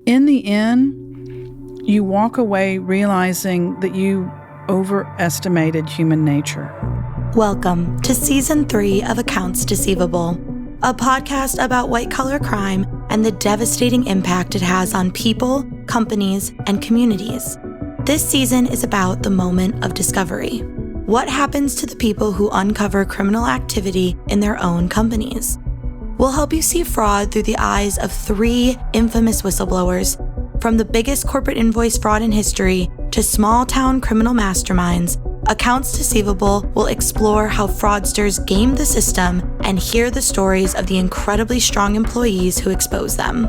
In the end, you walk away realizing that you overestimated human nature. Welcome to Season 3 of Accounts Deceivable, a podcast about white-collar crime and the devastating impact it has on people, companies, and communities. This season is about the moment of discovery. What happens to the people who uncover criminal activity in their own companies? We'll help you see fraud through the eyes of 3 infamous whistleblowers, from the biggest corporate invoice fraud in history to small-town criminal masterminds. Accounts Deceivable will explore how fraudsters gamed the system and hear the stories of the incredibly strong employees who expose them.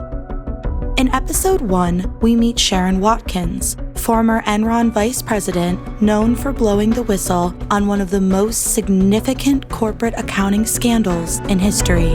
In Episode 1, we meet Sherron Watkins, former Enron vice president known for blowing the whistle on one of the most significant corporate accounting scandals in history.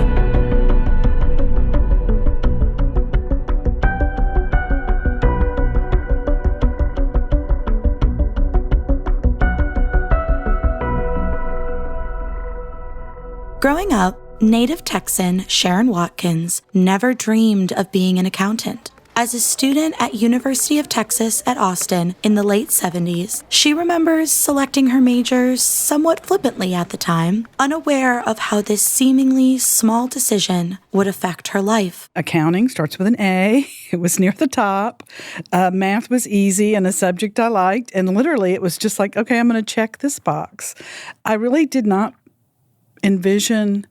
Growing up, native Texan Sherron Watkins never dreamed of being an accountant. As a student at University of Texas at Austin in the late 70s, she remembers selecting her major somewhat flippantly at the time, unaware of how this seemingly small decision would affect her life. Accounting starts with an A. It was near the top. Math was easy and a subject I liked. And literally, it was just like, okay, I'm going to check this box. I really did not envision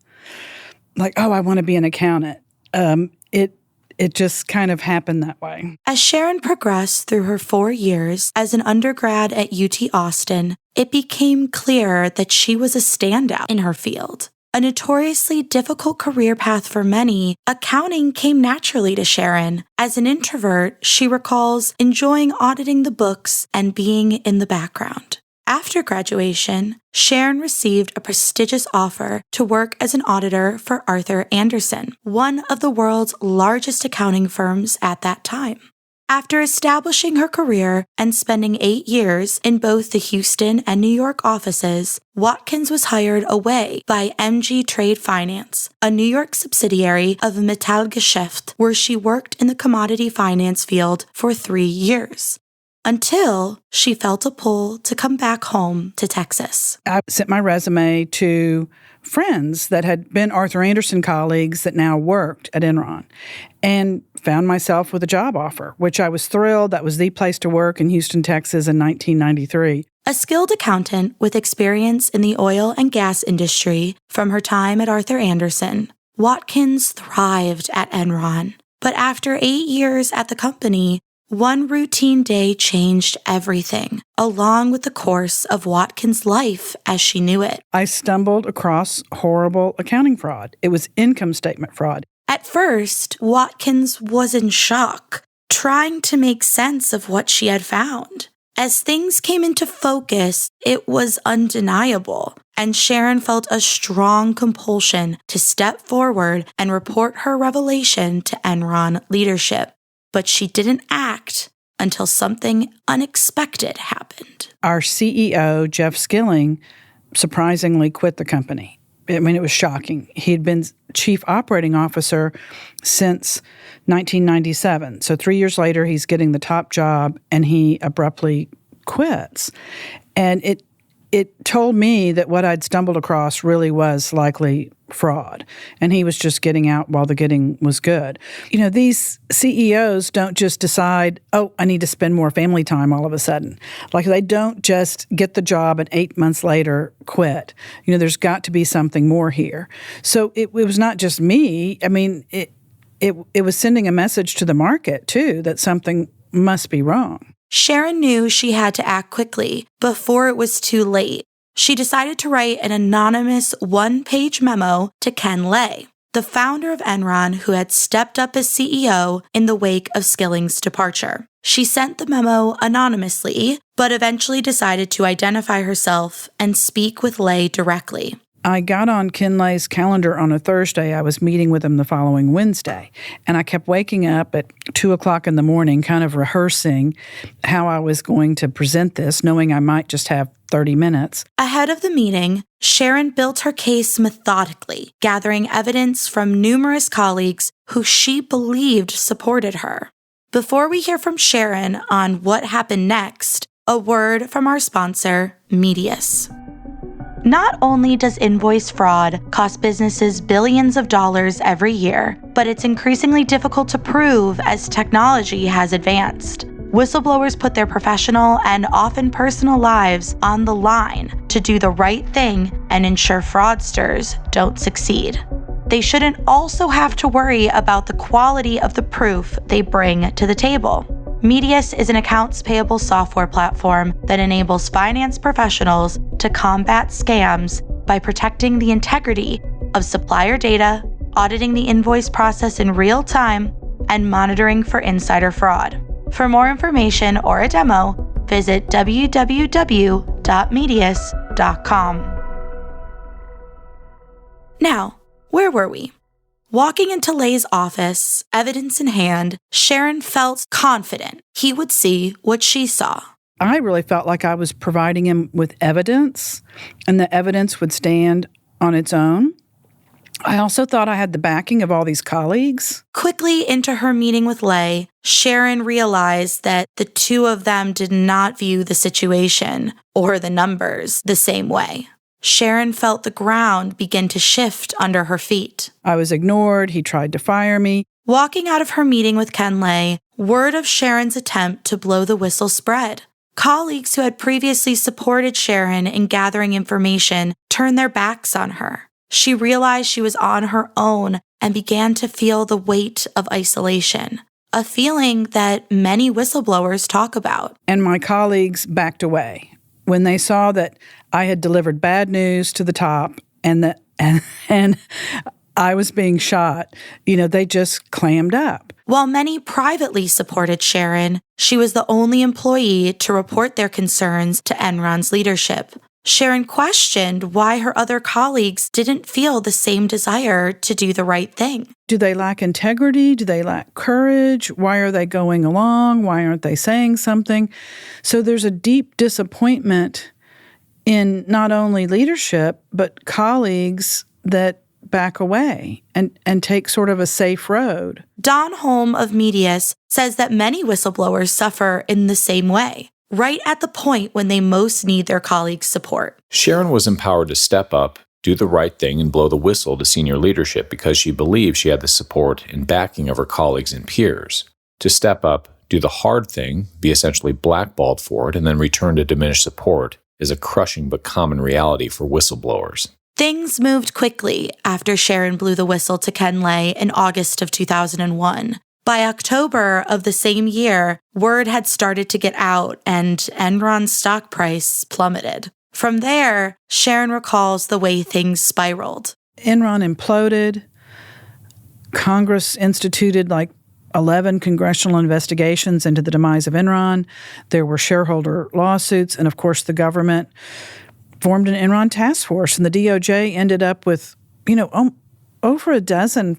like, oh, I want to be an accountant. It just kind of happened that way. As Sherron progressed through her 4 years as an undergrad at UT Austin, it became clear that she was a standout in her field. A notoriously difficult career path for many, accounting came naturally to Sherron. As an introvert, she recalls enjoying auditing the books and being in the background. After graduation, Sherron received a prestigious offer to work as an auditor for Arthur Andersen, one of the world's largest accounting firms at that time. After establishing her career and spending 8 years in both the Houston and New York offices, Watkins was hired away by MG Trade Finance, a New York subsidiary of Metallgeschäft, where she worked in the commodity finance field for 3 years. Until she felt a pull to come back home to Texas. I sent my resume to friends that had been Arthur Andersen colleagues that now worked at Enron and found myself with a job offer, which I was thrilled. That was the place to work in Houston, Texas in 1993. A skilled accountant with experience in the oil and gas industry from her time at Arthur Andersen, Watkins thrived at Enron. But after 8 years at the company, one routine day changed everything, along with the course of Watkins' life as she knew it. I stumbled across horrible accounting fraud. It was income statement fraud. At first, Watkins was in shock, trying to make sense of what she had found. As things came into focus, it was undeniable, and Sherron felt a strong compulsion to step forward and report her revelation to Enron leadership. But she didn't act until something unexpected happened. Our CEO, Jeff Skilling, surprisingly quit the company. I mean, it was shocking. He had been chief operating officer since 1997. So 3 years later, he's getting the top job, and he abruptly quits. And it told me that what I'd stumbled across really was likely fraud. And he was just getting out while the getting was good. You know, these CEOs don't just decide, oh, I need to spend more family time all of a sudden. Like, they don't just get the job and 8 months later quit. You know, there's got to be something more here. So it was not just me. I mean, it was sending a message to the market, too, that something must be wrong. Sherron knew she had to act quickly before it was too late. She decided to write an anonymous one-page memo to Ken Lay, the founder of Enron who had stepped up as CEO in the wake of Skilling's departure. She sent the memo anonymously, but eventually decided to identify herself and speak with Lay directly. I got on Ken Lay's calendar on a Thursday. I was meeting with him the following Wednesday. And I kept waking up at 2 o'clock in the morning, kind of rehearsing how I was going to present this, knowing I might just have 30 minutes. Ahead of the meeting, Sherron built her case methodically, gathering evidence from numerous colleagues who she believed supported her. Before we hear from Sherron on what happened next, a word from our sponsor, Medius. Not only does invoice fraud cost businesses billions of dollars every year, but it's increasingly difficult to prove as technology has advanced. Whistleblowers put their professional and often personal lives on the line to do the right thing and ensure fraudsters don't succeed. They shouldn't also have to worry about the quality of the proof they bring to the table. Medius is an accounts payable software platform that enables finance professionals to combat scams by protecting the integrity of supplier data, auditing the invoice process in real time, and monitoring for insider fraud. For more information or a demo, visit www.medius.com. Now, where were we? Walking into Lay's office, evidence in hand, Sherron felt confident he would see what she saw. I really felt like I was providing him with evidence, and the evidence would stand on its own. I also thought I had the backing of all these colleagues. Quickly into her meeting with Lay, Sherron realized that the two of them did not view the situation or the numbers the same way. Sherron felt the ground begin to shift under her feet. I was ignored. He tried to fire me. Walking out of her meeting with Ken Lay, word of Sherron's attempt to blow the whistle spread. Colleagues who had previously supported Sherron in gathering information turned their backs on her. She realized she was on her own and began to feel the weight of isolation, a feeling that many whistleblowers talk about. And my colleagues backed away when they saw that I had delivered bad news to the top and I was being shot. They just clammed up. While many privately supported Sherron, she was the only employee to report their concerns to Enron's leadership. Sherron questioned why her other colleagues didn't feel the same desire to do the right thing. Do they lack integrity? Do they lack courage? Why are they going along? Why aren't they saying something? So there's a deep disappointment in not only leadership, but colleagues that back away and take sort of a safe road. Don Holm of Medius says that many whistleblowers suffer in the same way, right at the point when they most need their colleagues' support. Sherron was empowered to step up, do the right thing, and blow the whistle to senior leadership because she believed she had the support and backing of her colleagues and peers. To step up, do the hard thing, be essentially blackballed for it, and then return to diminished support is a crushing but common reality for whistleblowers. Things moved quickly after Sherron blew the whistle to Ken Lay in August of 2001. By October of the same year, word had started to get out and Enron's stock price plummeted. From there, Sherron recalls the way things spiraled. Enron imploded. Congress instituted 11 congressional investigations into the demise of Enron. There were shareholder lawsuits, and of course the government formed an Enron task force, and the DOJ ended up with, over a dozen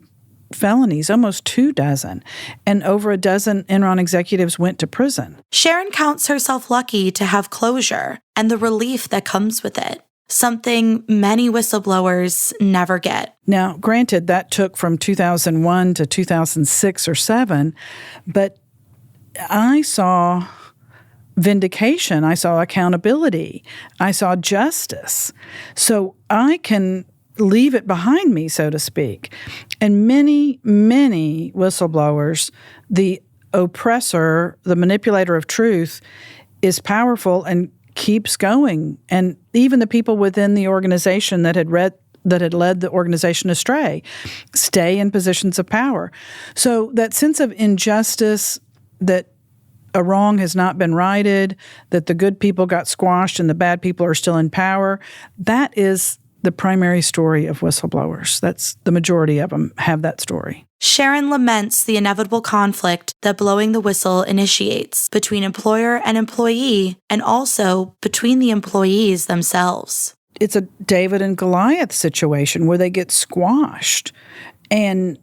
felonies, almost 24, and over a dozen Enron executives went to prison. Sherron counts herself lucky to have closure and the relief that comes with it, something many whistleblowers never get. Now, granted, that took from 2001 to 2006 or 7, but I saw vindication, I saw accountability, I saw justice. So I can leave it behind me, so to speak. And many, many whistleblowers, the oppressor, the manipulator of truth, is powerful and keeps going. And even the people within the organization that had led the organization astray stay in positions of power. So that sense of injustice, that a wrong has not been righted, that the good people got squashed and the bad people are still in power, that is the primary story of whistleblowers. That's the majority of them have that story. Sherron laments the inevitable conflict that blowing the whistle initiates between employer and employee, and also between the employees themselves. It's a David and Goliath situation where they get squashed and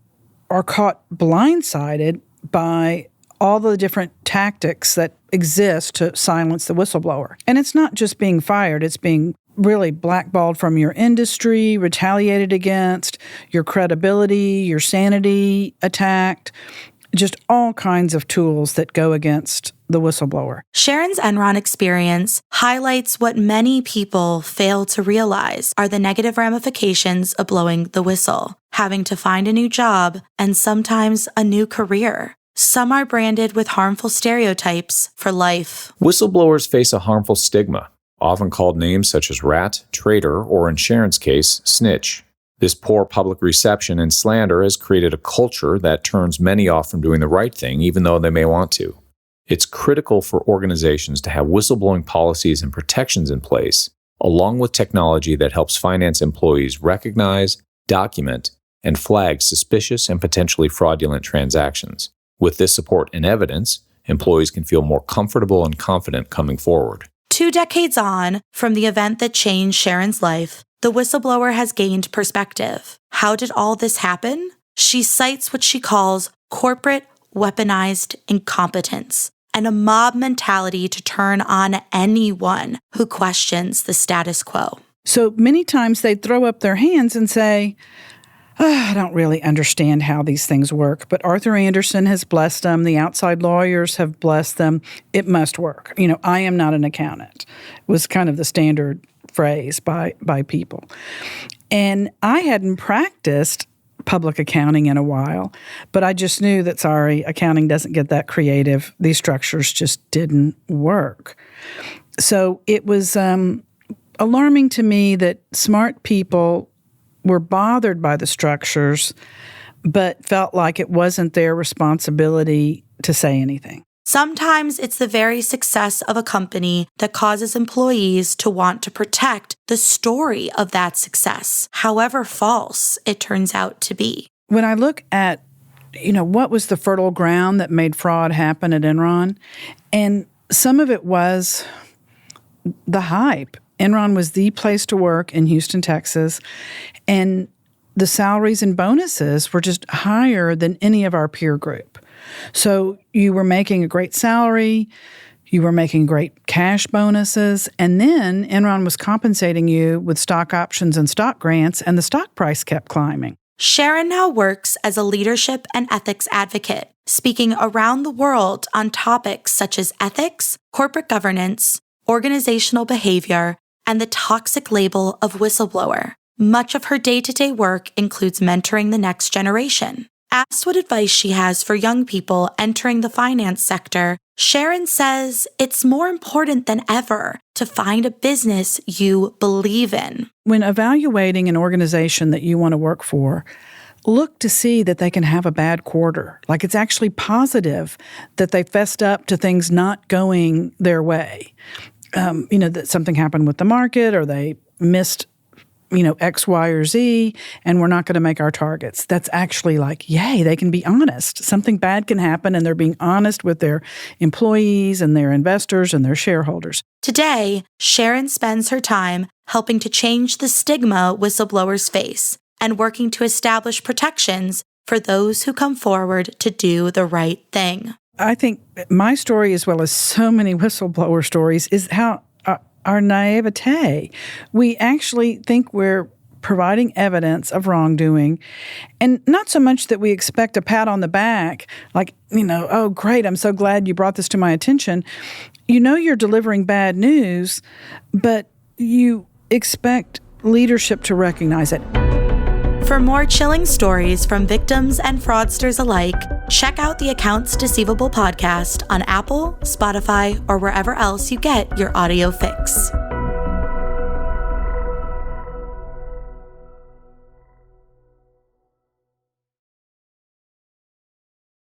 are caught blindsided by all the different tactics that exist to silence the whistleblower. And it's not just being fired, it's being really blackballed from your industry, retaliated against, your credibility, your sanity attacked. just all kinds of tools that go against the whistleblower. Sherron's Enron experience highlights what many people fail to realize are the negative ramifications of blowing the whistle, having to find a new job, and sometimes a new career. Some are branded with harmful stereotypes for life. Whistleblowers face a harmful stigma, often called names such as rat, traitor, or in Sherron's case, snitch. This poor public reception and slander has created a culture that turns many off from doing the right thing, even though they may want to. It's critical for organizations to have whistleblowing policies and protections in place, along with technology that helps finance employees recognize, document, and flag suspicious and potentially fraudulent transactions. With this support and evidence, employees can feel more comfortable and confident coming forward. 2 decades on from the event that changed Sherron's life, the whistleblower has gained perspective. How did all this happen? She cites what she calls corporate weaponized incompetence and a mob mentality to turn on anyone who questions the status quo. So many times they throw up their hands and say, I don't really understand how these things work, but Arthur Andersen has blessed them. The outside lawyers have blessed them. It must work. I am not an accountant, was kind of the standard phrase by people. And I hadn't practiced public accounting in a while, but I just knew that, accounting doesn't get that creative. These structures just didn't work. So it was alarming to me that smart people were bothered by the structures, but felt like it wasn't their responsibility to say anything. Sometimes it's the very success of a company that causes employees to want to protect the story of that success, however false it turns out to be. When I look at, what was the fertile ground that made fraud happen at Enron, and some of it was the hype. Enron was the place to work in Houston, Texas, and the salaries and bonuses were just higher than any of our peer group. So you were making a great salary, you were making great cash bonuses, and then Enron was compensating you with stock options and stock grants, and the stock price kept climbing. Sherron now works as a leadership and ethics advocate, speaking around the world on topics such as ethics, corporate governance, organizational behavior, and the toxic label of whistleblower. Much of her day-to-day work includes mentoring the next generation. Asked what advice she has for young people entering the finance sector, Sherron says it's more important than ever to find a business you believe in. When evaluating an organization that you want to work for, look to see that they can have a bad quarter. Like it's actually positive that they fessed up to things not going their way. That something happened with the market or they missed X, Y, or Z, and we're not going to make our targets. That's actually yay, they can be honest. Something bad can happen, and they're being honest with their employees and their investors and their shareholders. Today, Sherron spends her time helping to change the stigma whistleblowers face and working to establish protections for those who come forward to do the right thing. I think my story, as well as so many whistleblower stories, is how our naivete. We actually think we're providing evidence of wrongdoing, and not so much that we expect a pat on the back, oh, great, I'm so glad you brought this to my attention. You're delivering bad news, but you expect leadership to recognize it. For more chilling stories from victims and fraudsters alike, check out the Accounts Deceivable podcast on Apple, Spotify, or wherever else you get your audio fix.